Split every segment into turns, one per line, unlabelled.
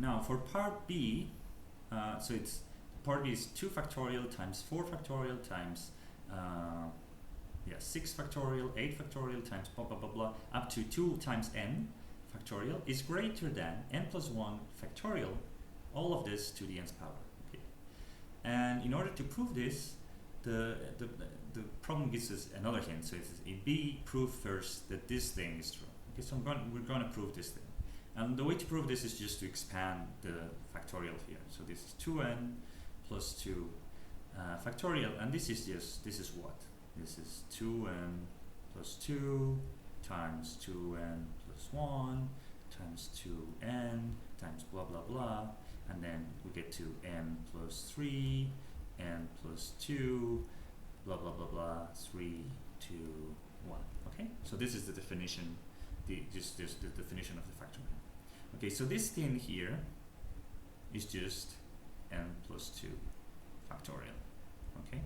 Now for part B, so it's part B is 2 factorial times 4 factorial times 6 factorial, 8 factorial times blah blah blah blah up to 2 times n factorial is greater than n plus 1 factorial, all of this to the nth power. Okay. And in order to prove this, the problem gives us another hint. So it's in B, prove first that this thing is true. Okay, so we're going to prove this thing. And the way to prove this is just to expand the factorial here. So this is 2n plus 2 factorial, and this is what? This is 2n plus 2 times 2n plus 1 times 2n times blah blah blah, and then we get to n plus 3, n plus 2, blah blah blah blah, 3, 2, 1. Okay, so this is the definition, just the definition of the factorial. Okay, so this thing here is just n plus 2 factorial. Okay,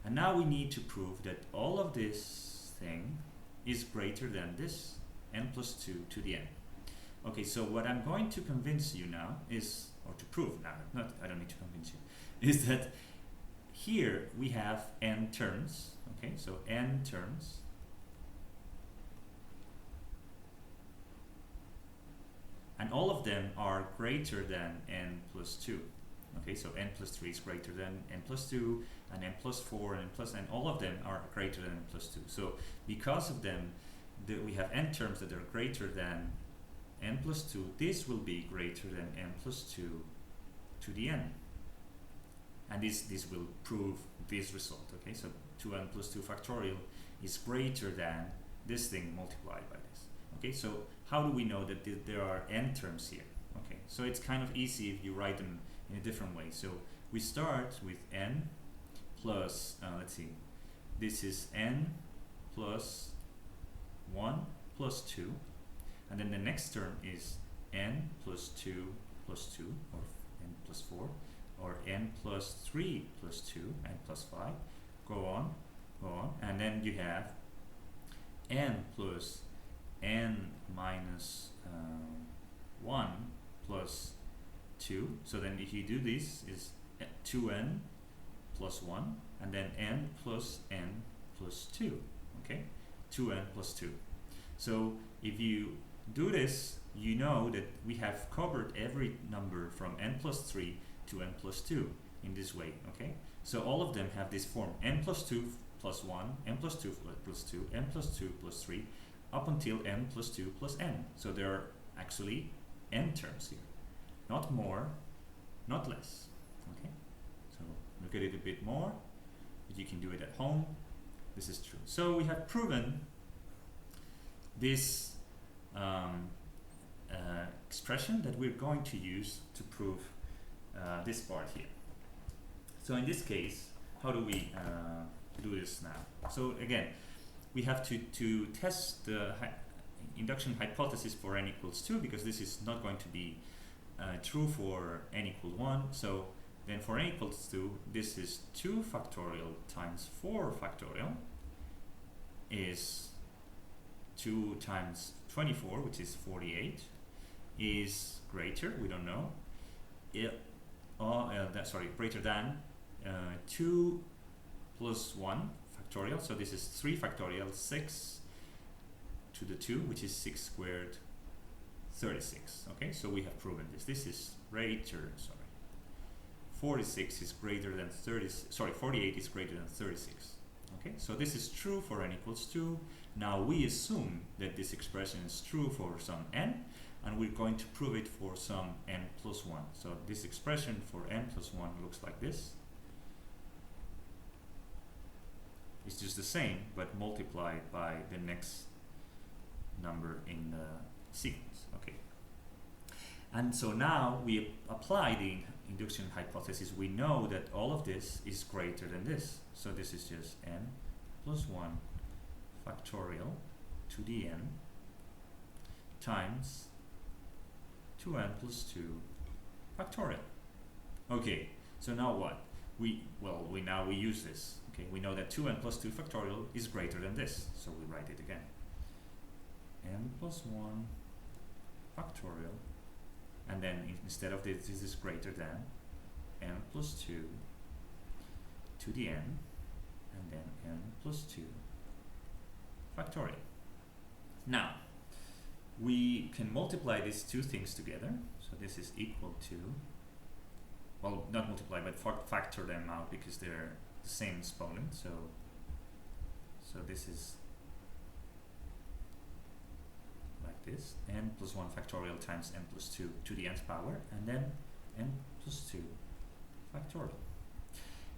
and now we need to prove that all of this thing is greater than this n plus 2 to the n. Okay, so what I'm going to convince you now is, or to prove now, I don't need to convince you, is that here we have n terms. Okay, so n terms, and all of them are greater than n plus 2. Okay, so n plus 3 is greater than n plus 2, and n plus 4, and all of them are greater than n plus 2. So because of them, we have n terms that are greater than n plus 2. This will be greater than n plus 2 to the n. And this will prove this result. Okay, so 2n plus 2 factorial is greater than this thing multiplied by this. Okay, so how do we know that there are n terms here? Okay, so it's kind of easy if you write them in a different way. So we start with n plus, let's see, this is n plus 1 plus 2, and then the next term is n plus 2 plus 2, or n plus 4, or n plus 3 plus 2, n plus 5, go on, and then you have n plus n minus 1 plus 2. So then if you do this, is 2n plus 1, and then n plus 2. Okay, 2n plus 2. So if you do this, you know that we have covered every number from n plus 3 to n plus 2 in this way. Okay, so all of them have this form: n plus 2 plus 1, n plus 2 plus 2, n plus 2 plus 3, up until n plus 2 plus n. So there are actually n terms here, not more, not less. Okay, so look at it a bit more, but you can do it at home. This is true. So we have proven this expression that we're going to use to prove this part here. So in this case, how do we do this now? So again, we have to test the induction hypothesis for n equals 2, because this is not going to be true for n equal 1. So then for n equals 2, this is 2 factorial times 4 factorial is 2 times 24, which is 48, is greater, we don't know, greater than 2 plus 1 factorial. So this is 3 factorial, 6 to the 2, which is 6 squared, 36. Okay, so we have proven this. This is greater, 46 is greater than 48 is greater than 36. Okay, so this is true for n equals 2. Now we assume that this expression is true for some n, and we're going to prove it for some n plus 1. So this expression for n plus 1 looks like this. It's just the same, but multiplied by the next number in the sequence. Okay, and so now we apply the induction hypothesis. We know that all of this is greater than this. So this is just n plus 1 factorial to the n times 2n plus 2 factorial. Okay, so now what? We use this. Okay, we know that 2n plus 2 factorial is greater than this, so we write it again. N plus 1 factorial, and and then instead of this is greater than n plus 2 to the n, and then n plus 2 factorial. Now, we can multiply these two things together. So this is equal to, well, not multiply, but factor them out because they're the same exponent. So this is like this, n plus 1 factorial times n plus 2 to the nth power, and then n plus 2 factorial.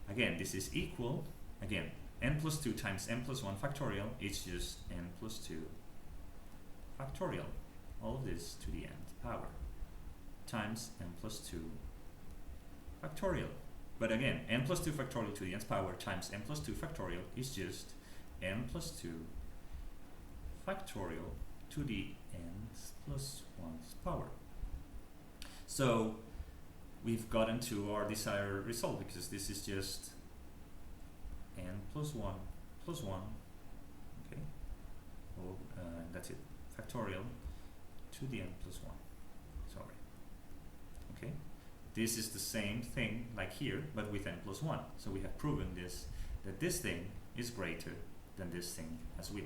Again, this is equal, again, n plus 2 times n plus 1 factorial is just n plus 2 factorial. All of this to the nth power times n plus 2 factorial. But again, n plus 2 factorial to the nth power times n plus 2 factorial is just n plus 2 factorial to the n plus 1th power. So we've gotten to our desired result because this is just n plus 1 plus 1, okay, that's it, factorial to the n plus 1, sorry, okay. This is the same thing like here, but with n plus 1. So we have proven this, that this thing is greater than this thing as well.